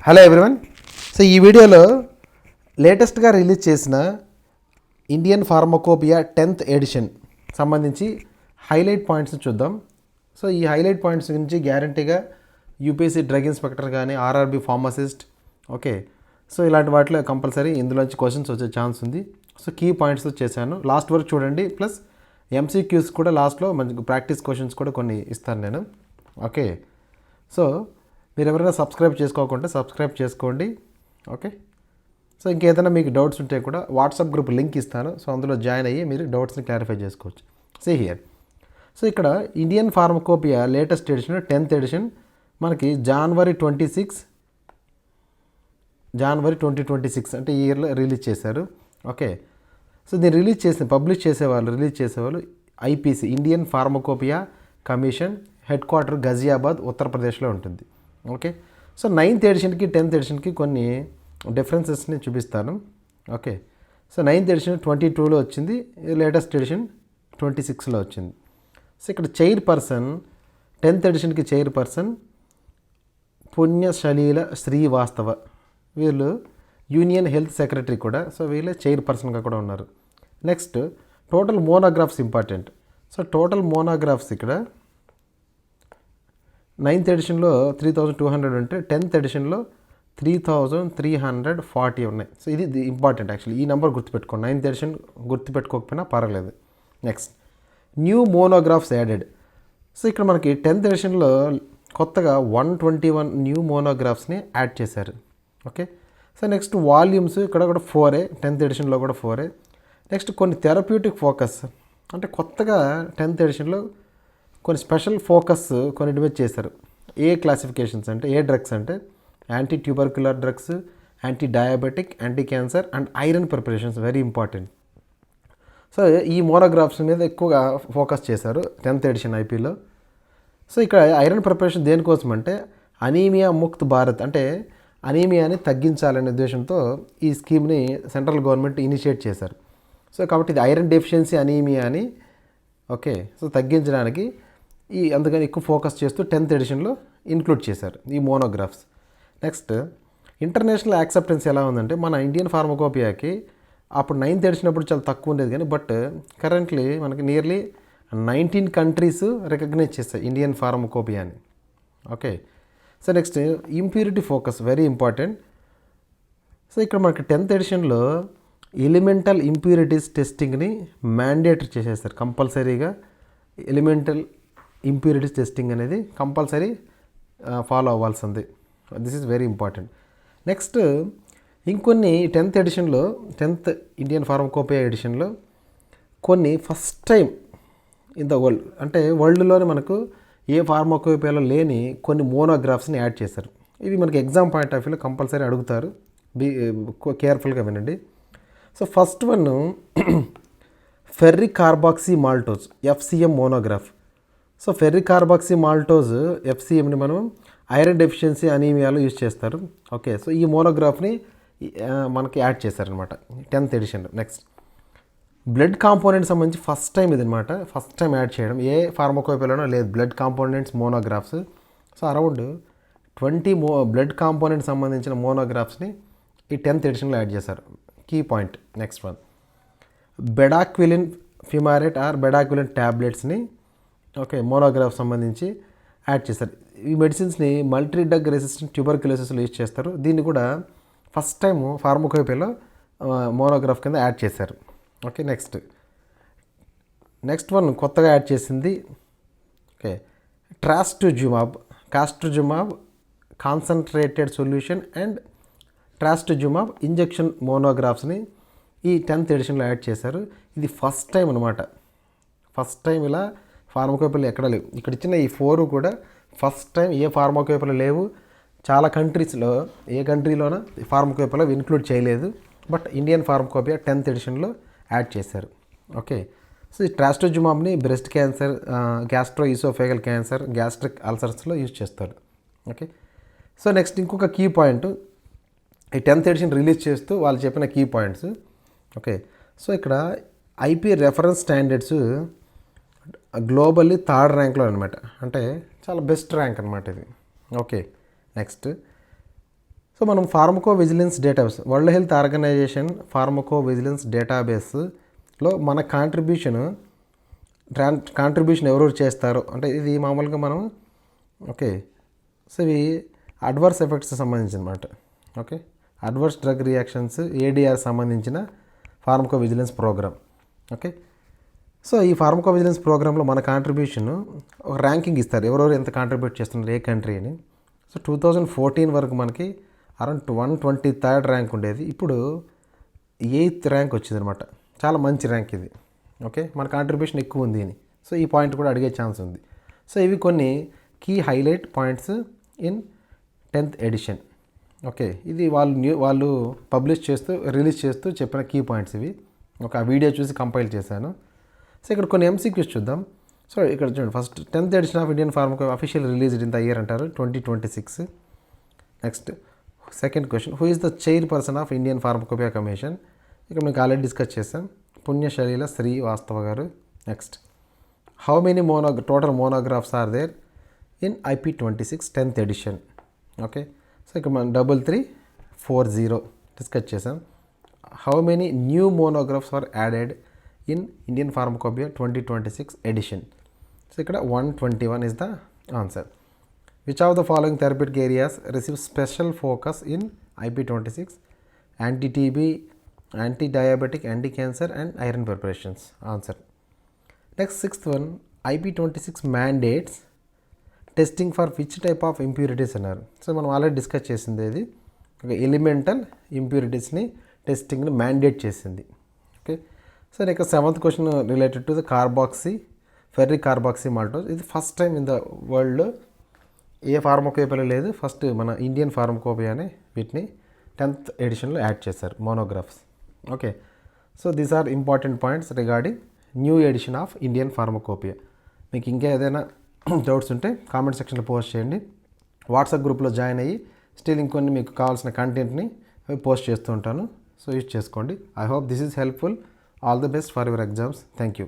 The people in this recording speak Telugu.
Hello everyone. సో ఈ వీడియోలో లేటెస్ట్గా రిలీజ్ చేసిన ఇండియన్ ఫార్మకోపియా 10th ఎడిషన్ సంబంధించి హైలైట్ పాయింట్స్ చూద్దాం. సో ఈ హైలైట్ పాయింట్స్ గురించి గ్యారంటీగా యూపీఎస్సీ డ్రగ్ ఇన్స్పెక్టర్ కానీ ఆర్ఆర్బీ ఫార్మసిస్ట్ ఓకే సో ఇలాంటి వాటిలో కంపల్సరీ ఇందులోంచి క్వశ్చన్స్ వచ్చే ఛాన్స్ ఉంది. సో కీ పాయింట్స్ చేశాను, లాస్ట్ వరకు చూడండి. ప్లస్ ఎంసీక్యూస్ కూడా లాస్ట్లో మంచి ప్రాక్టీస్ క్వశ్చన్స్ కూడా కొన్ని ఇస్తాను నేను. ఓకే, సో మీరు ఎవరైనా సబ్స్క్రైబ్ చేసుకోకుంటే సబ్స్క్రైబ్ చేసుకోండి. ఓకే, సో ఇంకేదైనా మీకు డౌట్స్ ఉంటే కూడా వాట్సాప్ గ్రూప్ లింక్ ఇస్తాను. సో అందులో జాయిన్ అయ్యి మీరు డౌట్స్ని క్లారిఫై చేసుకోవచ్చు. See here. సో ఇక్కడ Indian pharmacopoeia latest edition 10th edition మనకి జనవరి 2026 అంటే ఈ ఇయర్లో రిలీజ్ చేశారు. ఓకే, సో దీన్ని రిలీజ్ చేసేవాళ్ళు IPC Indian pharmacopoeia commission head quarter Ghaziabad ఉత్తరప్రదేశ్లో ఉంటుంది. ఓకే, సో 9th ఎడిషన్కి 10th ఎడిషన్కి కొన్ని డిఫరెన్సెస్ని చూపిస్తాను. ఓకే, సో 9th ఎడిషన్ 22లో వచ్చింది, లేటెస్ట్ ఎడిషన్ 26లో వచ్చింది. సో ఇక్కడ చైర్పర్సన్ 10th ఎడిషన్కి చైర్పర్సన్ పుణ్యశలీల శ్రీవాస్తవ, వీళ్ళు యూనియన్ హెల్త్ సెక్రటరీ కూడా. సో వీళ్ళే చైర్పర్సన్గా కూడా ఉన్నారు. Next total monographs important. So total monographs ఇక్కడ 9th ఎడిషన్లో 3200 ఉంటే 10th ఎడిషన్లో 3340 ఉన్నాయి. సో ఇది ఇంపార్టెంట్ యాక్చువల్లీ, ఈ నెంబర్ గుర్తుపెట్టుకోండి. 9th ఎడిషన్ గుర్తుపెట్టుకోకపోయినా పర్వాలేదు. Next new monographs added. So ఇక్కడ మనకి 10th ఎడిషన్లో కొత్తగా 121 న్యూ మోనోగ్రాఫ్స్ని యాడ్ చేశారు. ఓకే, సో నెక్స్ట్ వాల్యూమ్స్ ఇక్కడ కూడా 4 10th ఎడిషన్లో కూడా 4. నెక్స్ట్ కొన్ని థెరప్యూటిక్ ఫోకస్ అంటే కొత్తగా 10th ఎడిషన్లో కొన్ని స్పెషల్ ఫోకస్ కొన్ని డివైడ్ చేశారు. ఏ క్లాసిఫికేషన్స్ అంటే ఏ డ్రగ్స్ అంటే anti tubercular drugs, anti diabetic, anti cancer and iron preparations, very important. So ఈ మోనోగ్రాఫ్స్ మీద ఎక్కువగా ఫోకస్ చేశారు 10th ఎడిషన్ ఐపీలో. సో ఇక్కడ ఐరన్ ప్రిపరేషన్ దేనికోసం అంటే అనీమియా ముక్త్ భారత్ అంటే అనీమియాని తగ్గించాలనే ఉద్దేశంతో ఈ స్కీమ్ని సెంట్రల్ గవర్నమెంట్ ఇనిషియేట్ చేశారు. సో కాబట్టి ఇది ఐరన్ డెఫిషియన్సీ అనీమియా అని ఓకే సో తగ్గించడానికి అందుకని ఎక్కువ ఫోకస్ చేస్తూ 10th ఎడిషన్లో ఇంక్లూడ్ చేశారు ఈ మోనోగ్రాఫ్స్. నెక్స్ట్ ఇంటర్నేషనల్ యాక్సెప్టెన్స్ ఎలా ఉందంటే మన ఇండియన్ ఫార్మకోపియాకి అప్పుడు 9th ఎడిషన్ అప్పుడు చాలా తక్కువ ఉండేది, కానీ బట్ కరెంట్లీ మనకి నియర్లీ 19 కంట్రీస్ రికగ్నైజ్ చేస్తాయి ఇండియన్ ఫార్మకోపియాని. Okay, so next impurity focus, very important. So ఇక్కడ మనకి 10th ఎడిషన్లో ఎలిమెంటల్ ఇంప్యూరిటీస్ టెస్టింగ్ని మ్యాండేటరీ చేసేస్తారు. కంపల్సరీగా ఎలిమెంటల్ ఇంప్యూరిటీస్ టెస్టింగ్ అనేది కంపల్సరీ ఫాలో అవ్వాల్సింది. This is very important. Next ఇంకొన్ని 10th ఎడిషన్లో 10th ఇండియన్ ఫార్మకోపియా ఎడిషన్లో కొన్ని first time in the world అంటే వరల్డ్లోనే మనకు ఏ ఫార్మకోపియాలో లేని కొన్ని మోనోగ్రాఫ్స్ని యాడ్ చేశారు. ఇవి మనకి ఎగ్జామ్ పాయింట్ ఆఫ్ వ్యూలో కంపల్సరీ అడుగుతారు, కేర్ఫుల్గా వినండి. So first one ferric carboxy maltose FCM monograph. So ferric carboxy maltose ఎఫ్సిఎంని మనం ఐరన్ డెఫిషియన్సీ అనీమియాలో యూజ్ చేస్తారు. ఓకే, సో ఈ మోనోగ్రాఫ్ని మనకి యాడ్ చేశారనమాట 10th edition. Next blood components సంబంధించి ఫస్ట్ టైం ఇది అనమాట, ఫస్ట్ టైం యాడ్ చేయడం. ఏ ఫార్మకోపియాలోనో లేదు blood components monographs. So around 20 blood components సంబంధించిన మోనోగ్రాఫ్స్ని ఈ 10th ఎడిషన్లో యాడ్ చేశారు. Key point. Next one bedaquiline fumarate or bedaquiline ట్యాబ్లెట్స్ని ఓకే మోనోగ్రాఫ్ సంబంధించి యాడ్ చేశారు. ఈ మెడిసిన్స్ని మల్టీ డ్రగ్ రెసిస్టెంట్ ట్యూబర్క్యులోసిస్లో యూజ్ చేస్తారు. దీన్ని కూడా ఫస్ట్ టైం ఫార్మకోపియాలో మోనోగ్రాఫ్ కింద యాడ్ చేశారు. ఓకే, నెక్స్ట్ వన్ కొత్తగా యాడ్ చేసింది okay trastuzumab concentrated solution and trastuzumab injection మోనోగ్రాఫ్స్ని ఈ 10th ఎడిషన్లో యాడ్ చేశారు. ఇది ఫస్ట్ టైం అనమాట. ఫస్ట్ టైం ఇలా ఫార్మకోపియాలు ఎక్కడ లేవు. ఇక్కడ ఇచ్చిన ఈ 4 కూడా ఫస్ట్ టైం ఏ ఫార్మకోపియాలు లేవు. చాలా కంట్రీస్లో ఏ కంట్రీలోనూ ఫార్మకోపియాలో ఇన్క్లూడ్ చేయలేదు, బట్ ఇండియన్ ఫార్మకోపియా 10th ఎడిషన్లో యాడ్ చేశారు. ఓకే, సో ఈ ట్రాస్టుజుమాబ్ని breast cancer, gastro oesophageal cancer, gastric అల్సర్స్లో యూజ్ చేస్తారు. ఓకే, సో నెక్స్ట్ ఇంకొక కీ పాయింట్ ఈ 10th ఎడిషన్ రిలీజ్ చేస్తూ వాళ్ళు చెప్పిన కీ పాయింట్స్. ఓకే, సో ఇక్కడ IP reference standards globally 3rd ర్యాంక్లో అనమాట, అంటే చాలా బెస్ట్ ర్యాంక్ అనమాట ఇది. ఓకే, నెక్స్ట్ సో మనం pharmacovigilance database, world health organisation pharmaco vigilance డేటాబేస్లో మన కాంట్రిబ్యూషన్ ఎవరెవరు చేస్తారో, అంటే ఇది మామూలుగా మనం ఓకే. సో ఇవి అడ్వర్స్ ఎఫెక్ట్స్ సంబంధించిన అనమాట. Okay, adverse drug reactions ADR సంబంధించిన pharmacovigilance programme. Okay, so ఈ ఫార్మకో విజిలెన్స్ ప్రోగ్రాంలో మన కాంట్రిబ్యూషన్ ఒక ర్యాంకింగ్ ఇస్తారు, ఎవరెవరు ఎంత కాంట్రిబ్యూట్ చేస్తున్నారు ఏ కంట్రీ అని. సో 2014 వరకు మనకి అరౌండ్ 123rd ర్యాంక్ ఉండేది, ఇప్పుడు 8th ర్యాంక్ వచ్చింది అనమాట. చాలా మంచి ర్యాంక్ ఇది. ఓకే, మన కాంట్రిబ్యూషన్ ఎక్కువ ఉంది అని. సో ఈ పాయింట్ కూడా అడిగే ఛాన్స్ ఉంది. సో ఇవి కొన్ని key highlight points in 10th edition. Okay, ఇది వాళ్ళు రిలీజ్ చేస్తూ చెప్పిన కీ పాయింట్స్ ఇవి. ఒక వీడియో చూసి కంపైల్ చేశాను. సో ఇక్కడ కొన్ని ఎంసీక్యూస్ చూద్దాం. సో ఇక్కడ చూడండి, first 10th edition of Indian pharmaco official released in the year అంటారు 2026. Next second question, who is the chairperson of Indian pharmacopoeia commission? ఇక్కడ మీకు ఆల్రెడీ డిస్కస్ చేసాం, Punyasalila Srivastava garu. Next, how many total monographs are there in IP26 10th edition? Okay, so ఇక్కడ మనం 3340 డిస్కస్ చేసాం. How many new monographs are added in Indian pharmacopoeia 2026 edition? So ఇక్కడ 121 is the answer. Which of the following therapeutic areas receive special focus in IP26? Anti TB, anti diabetic, anti cancer and iron preparations. Answer. Next 6th one, IP26 mandates testing for which type of impurities అన్నారు. సో మనం ఆల్రెడీ డిస్కస్ చేసింది ఇది, ఒక ఎలిమెంటల్ ఇంప్యూరిటీస్ని టెస్టింగ్ని మ్యాండేట్ చేసింది. ఓకే, సో ఇక 7th question related to the ferric carboxy maltose. ఇది ఫస్ట్ టైం ఇన్ ద వరల్డ్లో ఏ ఫార్మకోపియాలో లేదు, ఫస్ట్ మన ఇండియన్ ఫార్మకోపియానే వీటిని 10th ఎడిషన్లో యాడ్ చేశారు monographs. Okay, so these are important points regarding new edition of Indian pharmacopoeia. మీకు ఇంకా ఏదైనా డౌట్స్ ఉంటే కామెంట్ సెక్షన్లో పోస్ట్ చేయండి. వాట్సాప్ గ్రూప్లో జాయిన్ అయ్యి స్టిల్ ఇంకొన్ని మీకు కావాల్సిన కంటెంట్ని పోస్ట్ చేస్తూ ఉంటాను. సో యూజ్ చేసుకోండి. I hope this is helpful. All the best for your exams. Thank you.